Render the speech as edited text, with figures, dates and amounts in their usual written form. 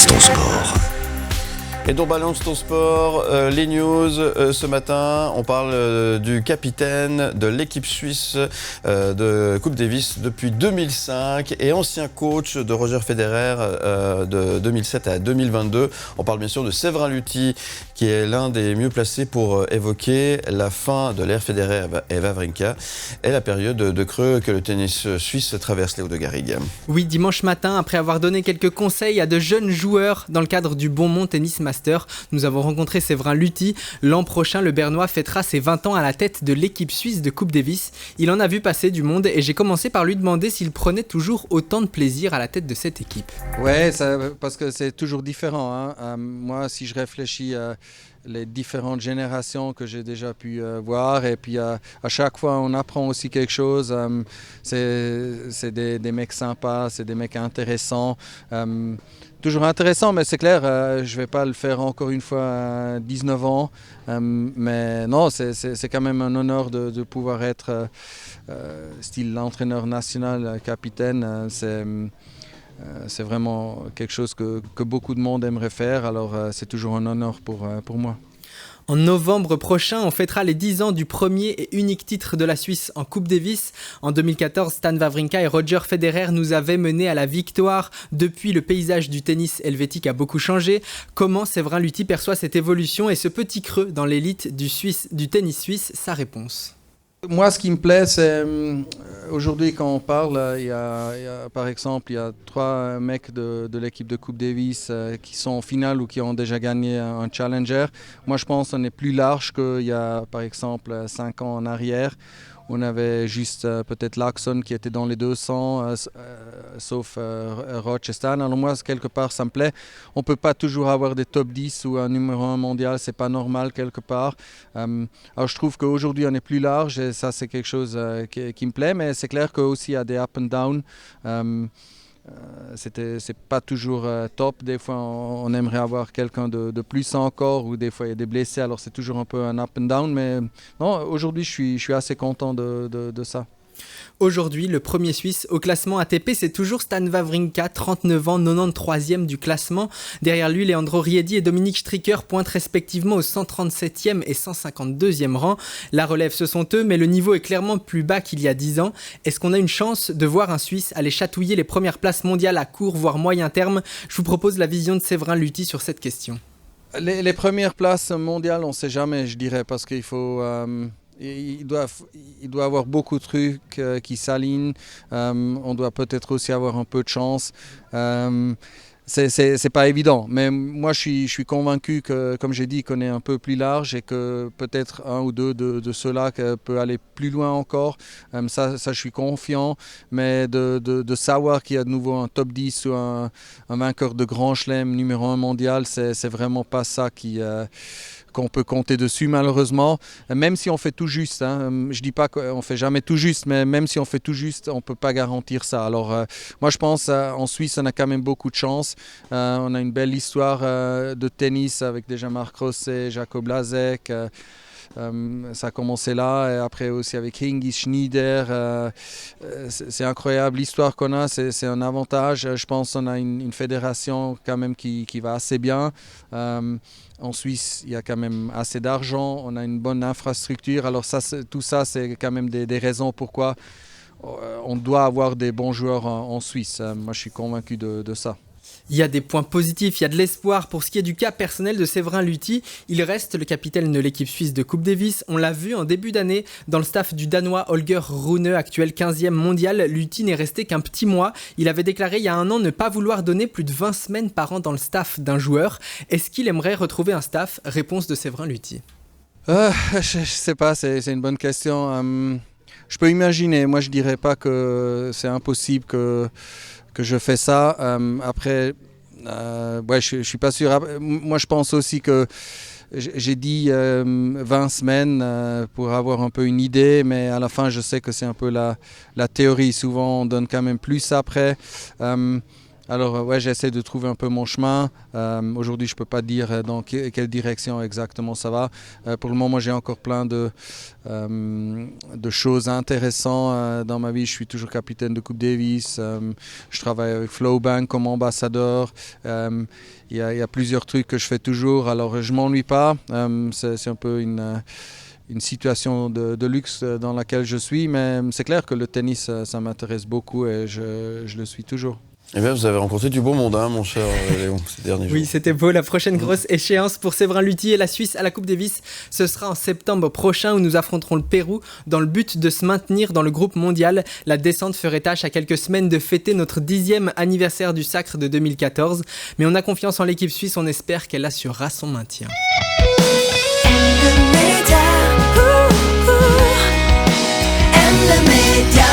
Balance ton sport. Et donc Balance ton sport, les news ce matin, on parle du capitaine de l'équipe suisse de Coupe Davis depuis 2005 et ancien coach de Roger Federer de 2007 à 2022. On parle bien sûr de Séverin Luthi qui est l'un des mieux placés pour évoquer la fin de l'ère Federer et Wawrinka et la période de creux que le tennis suisse traverse, Léo de Garrigue. Oui, dimanche matin, après avoir donné quelques conseils à de jeunes joueurs dans le cadre du Bonmont Tennis Master, nous avons rencontré Séverin Luthi. L'an prochain, le Bernois fêtera ses 20 ans à la tête de l'équipe suisse de Coupe Davis. Il en a vu passer du monde et j'ai commencé par lui demander s'il prenait toujours autant de plaisir à la tête de cette équipe. Ouais, parce que c'est toujours différent. Moi, si je réfléchis à les différentes générations que j'ai déjà pu voir, et puis à chaque fois on apprend aussi quelque chose. C'est des mecs sympas, c'est des mecs intéressants. Toujours intéressant, mais c'est clair, je ne vais pas le faire encore une fois à 19 ans. Mais non, c'est quand même un honneur de pouvoir être style l'entraîneur national, capitaine. C'est vraiment quelque chose que beaucoup de monde aimerait faire, alors c'est toujours un honneur pour moi. En novembre prochain, on fêtera les 10 ans du premier et unique titre de la Suisse en Coupe Davis. En 2014, Stan Wawrinka et Roger Federer nous avaient menés à la victoire. Depuis, le paysage du tennis helvétique a beaucoup changé. Comment Séverin Luthi perçoit cette évolution et ce petit creux dans l'élite du tennis suisse? Sa réponse. Moi, ce qui me plaît, c'est aujourd'hui quand on parle, par exemple, il y a 3 mecs de l'équipe de Coupe Davis qui sont en finale ou qui ont déjà gagné un challenger. Moi, je pense qu'on est plus large qu'il y a, par exemple, 5 ans en arrière. On avait juste peut-être Laxon qui était dans les 200, sauf Rochestan. Alors moi, quelque part, ça me plaît. On ne peut pas toujours avoir des top 10 ou un numéro 1 mondial, c'est pas normal quelque part. Alors je trouve qu'aujourd'hui, on est plus large et ça, c'est quelque chose qui me plaît. Mais c'est clair qu'aussi, il y a des up and down. C'est pas toujours top. Des fois, on aimerait avoir quelqu'un de plus encore, ou des fois, il y a des blessés. Alors, c'est toujours un peu un up and down. Mais non, aujourd'hui, je suis assez content de ça. Aujourd'hui, le premier Suisse au classement ATP, c'est toujours Stan Wawrinka, 39 ans, 93e du classement. Derrière lui, Leandro Riedi et Dominique Stricker pointent respectivement au 137e et 152e rang. La relève, ce sont eux, mais le niveau est clairement plus bas qu'il y a 10 ans. Est-ce qu'on a une chance de voir un Suisse aller chatouiller les premières places mondiales à court, voire moyen terme? Je vous propose la vision de Séverin Luthi sur cette question. Les premières places mondiales, on ne sait jamais, je dirais, parce qu'il faut... Il doit avoir beaucoup de trucs qui s'alignent. On doit peut-être aussi avoir un peu de chance. C'est pas évident, mais moi je suis convaincu que, comme j'ai dit, qu'on est un peu plus large et que peut-être un ou deux de ceux-là peut aller plus loin encore. Ça je suis confiant, mais de savoir qu'il y a de nouveau un top 10 ou un vainqueur de Grand Chelem numéro 1 mondial, c'est vraiment pas ça qu'on peut compter dessus malheureusement, même si on fait tout juste. Je dis pas qu'on fait jamais tout juste, mais même si on fait tout juste, on peut pas garantir ça. Alors moi je pense en Suisse on a quand même beaucoup de chance. On a une belle histoire de tennis avec déjà Marc Rosset, Jacob Lazek. Ça a commencé là, et après aussi avec Hingis, Schneider. C'est incroyable l'histoire qu'on a, c'est un avantage. Je pense qu'on a une fédération quand même qui va assez bien. En Suisse, il y a quand même assez d'argent, on a une bonne infrastructure. Alors tout ça, c'est quand même des raisons pourquoi on doit avoir des bons joueurs en Suisse. Moi, je suis convaincu de ça. Il y a des points positifs, il y a de l'espoir. Pour ce qui est du cas personnel de Séverin Luthi, il reste le capitaine de l'équipe suisse de Coupe Davis. On l'a vu en début d'année dans le staff du Danois Holger Rune, actuel 15e mondial. Luthi n'est resté qu'un petit mois. Il avait déclaré il y a un an ne pas vouloir donner plus de 20 semaines par an dans le staff d'un joueur. Est-ce qu'il aimerait retrouver un staff? Réponse de Séverin Luthi. Je sais pas, c'est une bonne question. Je peux imaginer, moi je dirais pas que c'est impossible que je fais ça. Après, je suis pas sûr. Moi, je pense aussi que j'ai dit 20 semaines pour avoir un peu une idée, mais à la fin, je sais que c'est un peu la théorie. Souvent, on donne quand même plus après. Alors ouais, j'essaie de trouver un peu mon chemin. Aujourd'hui, je peux pas dire dans quelle direction exactement ça va. Pour le moment, j'ai encore plein de choses intéressantes dans ma vie. Je suis toujours capitaine de Coupe Davis. Je travaille avec Flowbank comme ambassadeur. Il y a plusieurs trucs que je fais toujours. Alors je m'ennuie pas. C'est un peu une situation de luxe dans laquelle je suis, mais c'est clair que le tennis, ça m'intéresse beaucoup et je le suis toujours. Eh bien, vous avez rencontré du beau monde, hein, mon cher Léon, ces derniers jours. Oui, c'était beau. La prochaine grosse échéance pour Séverin Luthier et la Suisse à la Coupe Davis, ce sera en septembre prochain où nous affronterons le Pérou dans le but de se maintenir dans le groupe mondial. La descente ferait tâche à quelques semaines de fêter notre 10e anniversaire du sacre de 2014. Mais on a confiance en l'équipe suisse, on espère qu'elle assurera son maintien. And the media.